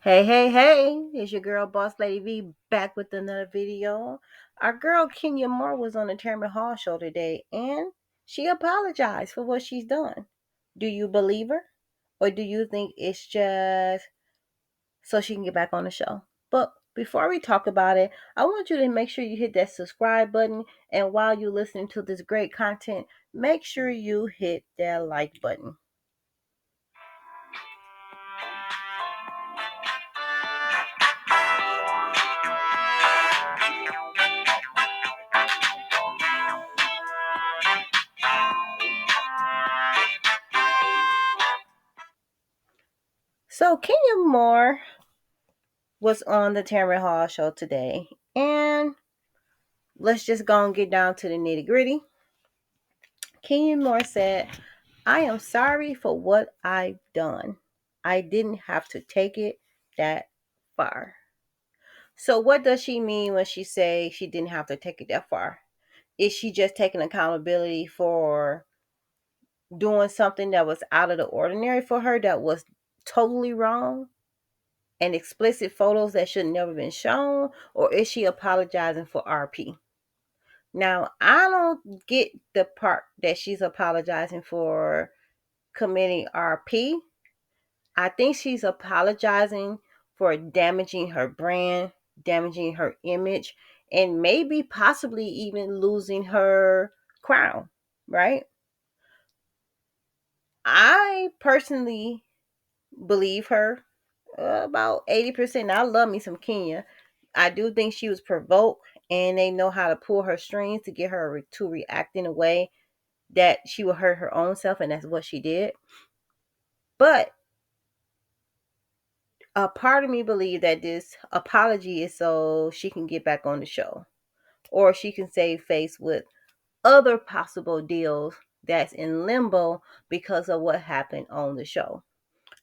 Hey, it's your girl Boss Lady V back with another video. Our girl Kenya Moore was on the Tamron Hall show today and she apologized for what she's done. Do you believe her? Or do you think it's just so she can get back on the show? But before we talk about it, I want you to make sure you hit that subscribe button, and while you're listening to this great content, make sure you hit that like button. So Kenya Moore was on the Tamron Hall show today, and let's just go and get down to the nitty gritty. Kenya Moore said, I am sorry for what I've done. I didn't have to take it that far. So what does she mean when she say she didn't have to take it that far? Is she just taking accountability for doing something that was out of the ordinary for her, that was totally wrong, and explicit photos that should never been shown? Or is she apologizing for RP? Now, I don't get the part that she's apologizing for committing RP. I think she's apologizing for damaging her brand, damaging her image, and maybe possibly even losing her crown, right? I personally believe her about 80%. I love me some Kenya. I do think she was provoked, and they know how to pull her strings to get her to react in a way that she would hurt her own self, and that's what she did. But a part of me believe that this apology is so she can get back on the show, or she can save face with other possible deals that's in limbo because of what happened on the show.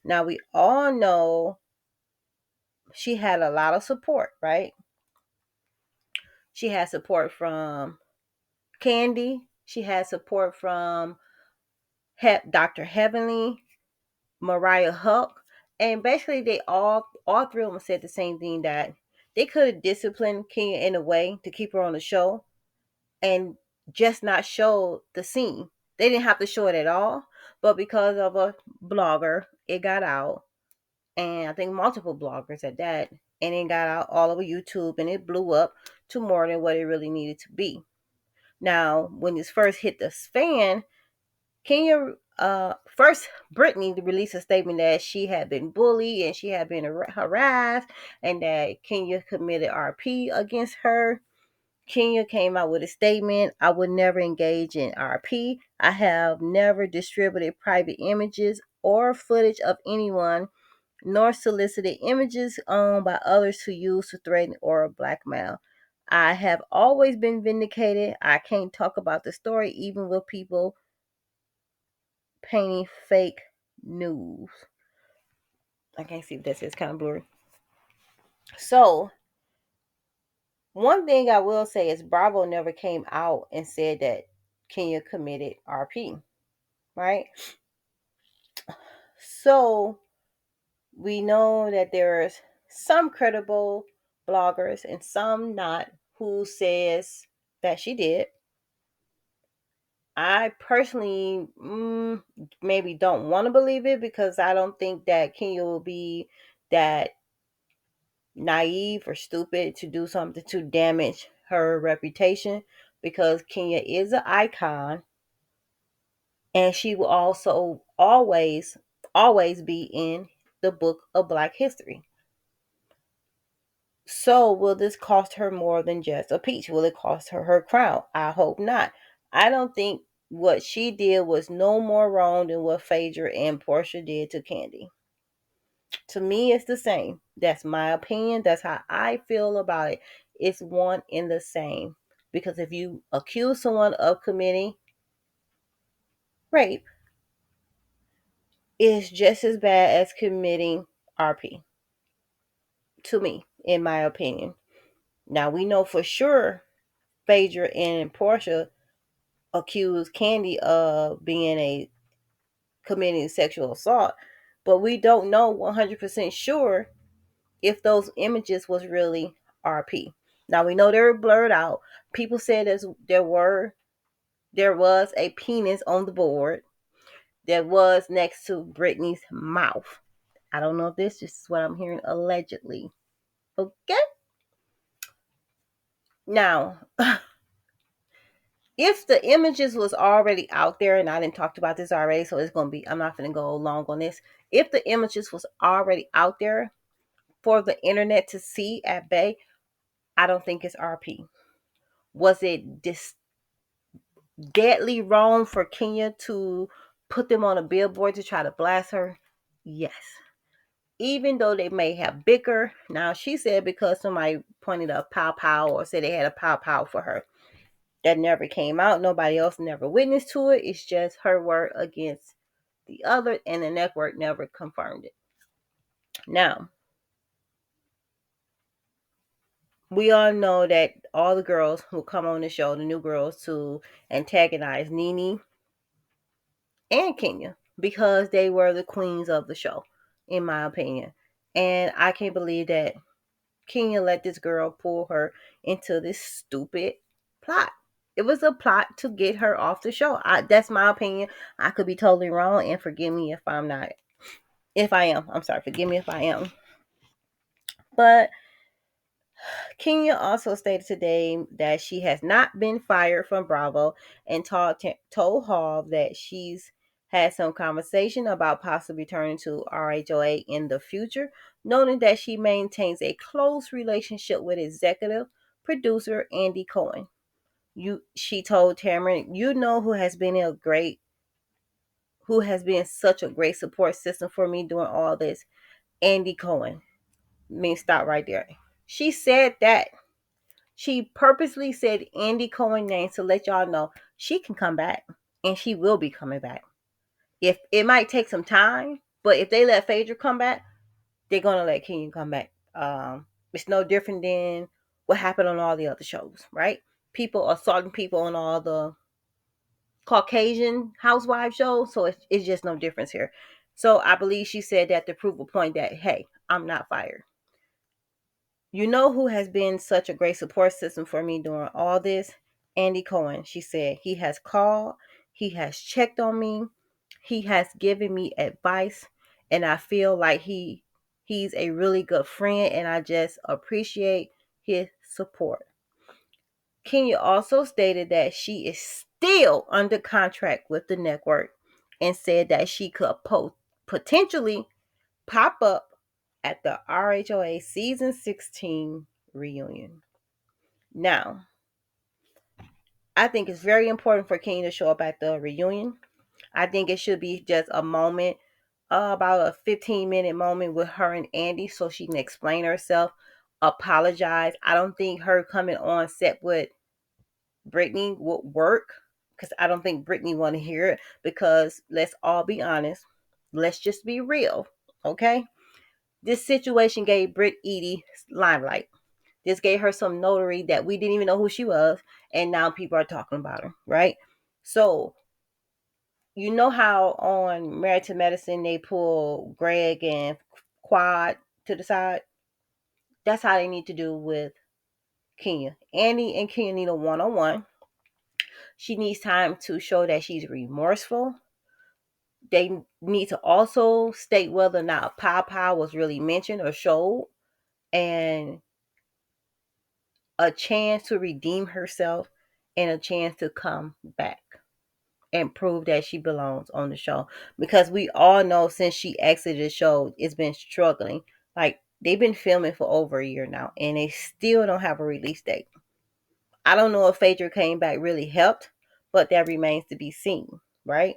Now, we all know she had a lot of support, right? She had support from Candy. She had support from Dr. Heavenly, Mariah Huck, and basically they all three of them said the same thing, that they could have disciplined Kenya in a way to keep her on the show and just not show the scene. They didn't have to show it at all, but because of a blogger, it got out, and I think multiple bloggers at that, and it got out all over YouTube, and it blew up to more than what it really needed to be. Now, when this first hit the fan, Kenya, first, Brittany released a statement that she had been bullied and she had been harassed, and that Kenya committed RP against her. Kenya came out with a statement: I would never engage in RP. I have never distributed private images or footage of anyone, nor solicited images owned by others to use to threaten or blackmail. I have always been vindicated. I can't talk about the story even with people painting fake news. I can't see if this is kind of blurry. So, one thing I will say is Bravo never came out and said that Kenya committed RP, right? So, we know that there's some credible bloggers and some not who says that she did. I personally maybe don't want to believe it, because I don't think that Kenya will be that naive or stupid to do something to damage her reputation, because Kenya is an icon, and she will also always be in the book of Black history. So will this cost her more than just a peach? Will it cost her her crown? I hope not. I don't think what she did was no more wrong than what Phaedra and Portia did to Candy. To me, it's the same. That's my opinion. That's how I feel about it. It's one in the same. Because if you accuse someone of committing rape, it's just as bad as committing RP. To me, in my opinion. Now, we know for sure Phaedra and Portia accused Candy of being a committing sexual assault, but we don't know 100% sure if those images was really RP. Now we know they were blurred out. People said there was a penis on the board that was next to Britney's mouth. I don't know if this is what I'm hearing allegedly. Okay. Now, if the images was already out there, and I didn't talk about this already, so it's gonna be, I'm not gonna go long on this. If the images was already out there for the internet to see at bay, I don't think it's RP. Was it deadly wrong for Kenya to put them on a billboard to try to blast her? Yes. Even though they may have bicker. Now she said because somebody pointed a pow pow or said they had a pow pow for her. That never came out. Nobody else never witnessed to it. It's just her word against the other, and the network never confirmed it. Now, we all know that all the girls who come on the show, the new girls, to antagonize Nene and Kenya because they were the queens of the show, in my opinion. And I can't believe that Kenya let this girl pull her into this stupid plot. It was a plot to get her off the show. That's my opinion. I could be totally wrong, and forgive me if I'm not. If I am, I'm sorry. Forgive me if I am. But Kenya also stated today that she has not been fired from Bravo, and told Hall that she's had some conversation about possibly returning to RHOA in the future, noting that she maintains a close relationship with executive producer Andy Cohen. She told Tamron, you know who has been such a great support system for me during all this? Andy Cohen. Stop right there. She said that. She purposely said Andy Cohen name to let y'all know she can come back, and she will be coming back. If it might take some time, but if they let Phaedra come back, they're gonna let Kenya come back. It's no different than what happened on all the other shows, right? People assaulting people on all the Caucasian housewife shows, so it's just no difference here. So I believe she said that to prove a point that, hey, I'm not fired. You know who has been such a great support system for me during all this? Andy Cohen. She said he has called, he has checked on me, he has given me advice, and I feel like he's a really good friend, and I just appreciate his support. Kenya also stated that she is still under contract with the network and said that she could potentially pop up at the RHOA season 16 reunion. Now, I think it's very important for Kenya to show up at the reunion. I think it should be just a moment, about a 15-minute moment with her and Andy so she can explain herself, apologize. I don't think her coming on set with Britney would work because I don't think Britney want to hear it, because let's all be honest. Let's just be real, okay? This situation gave Brit Eady limelight. This gave her some notoriety that we didn't even know who she was, and now people are talking about her, right? So, you know how on Married to Medicine they pull Greg and Quad to the side? That's how they need to do with Kenya. Annie and Kenya need a one-on-one. She needs time to show that she's remorseful. They need to also state whether or not Pow Pow was really mentioned or showed, and a chance to redeem herself and a chance to come back and prove that she belongs on the show. Because we all know since she exited the show, it's been struggling. Like, they've been filming for over a year now, and they still don't have a release date. I don't know if Phaedra came back really helped, but that remains to be seen, right?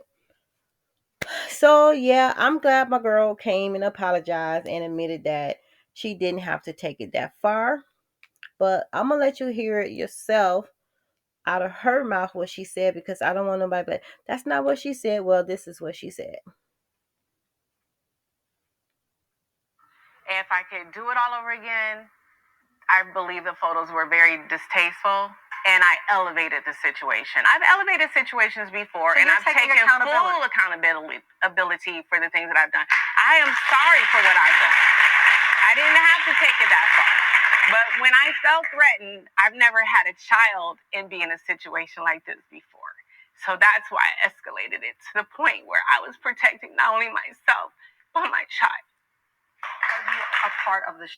So, yeah, I'm glad my girl came and apologized and admitted that she didn't have to take it that far. But I'm going to let you hear it yourself out of her mouth what she said, because I don't want nobody to be like, that's not what she said. Well, this is what she said. If I could do it all over again, I believe the photos were very distasteful, and I elevated the situation. I've elevated situations before, so and I've taken full accountability for the things that I've done. I am sorry for what I've done. I didn't have to take it that far. But when I felt threatened, I've never had a child and be in a situation like this before. So that's why I escalated it to the point where I was protecting not only myself, but my child. Are you a part of the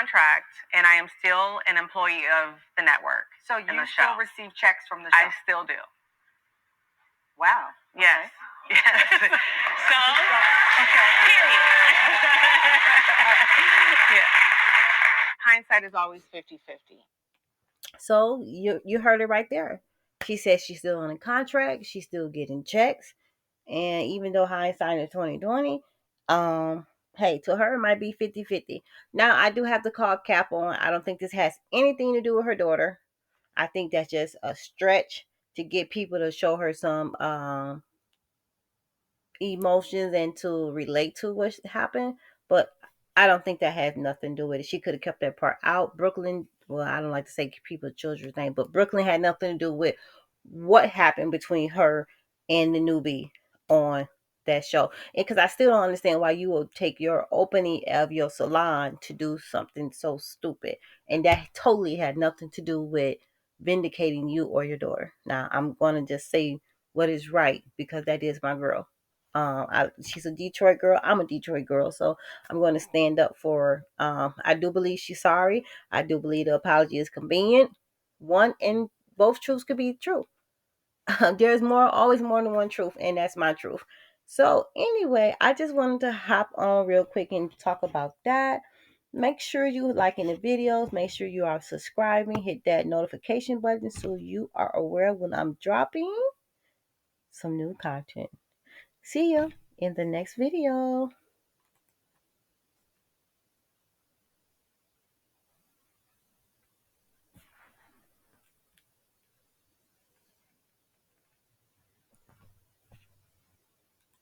contract, and I am still an employee of the network? So you still receive checks from the show? I still do. Wow. Yes. Okay. Yes. So, okay. Period. Yeah. Hindsight is always 50-50. So you heard it right there. She says she's still on a contract. She's still getting checks. And even though hindsight is 2020, hey, to her it might be 50-50. Now I do have to call cap on. I don't think this has anything to do with her daughter. I think that's just a stretch to get people to show her some emotions and to relate to what happened. But I don't think that has nothing to do with it. She could have kept that part out. Brooklyn, well, I don't like to say people's children's name, but Brooklyn had nothing to do with what happened between her and the newbie on that show. And because I still don't understand why you will take your opening of your salon to do something so stupid. And that totally had nothing to do with vindicating you or your daughter. Now, I'm going to just say what is right because that is my girl. She's a Detroit girl. I'm a Detroit girl, so I'm going to stand up for her. I do believe she's sorry. I do believe the apology is convenient. One and both truths could be true. There's always more than one truth, and that's my truth. So anyway, I just wanted to hop on real quick and talk about that. Make sure you liking the videos. Make sure you are subscribing. Hit that notification button so you are aware when I'm dropping some new content. See you in the next video.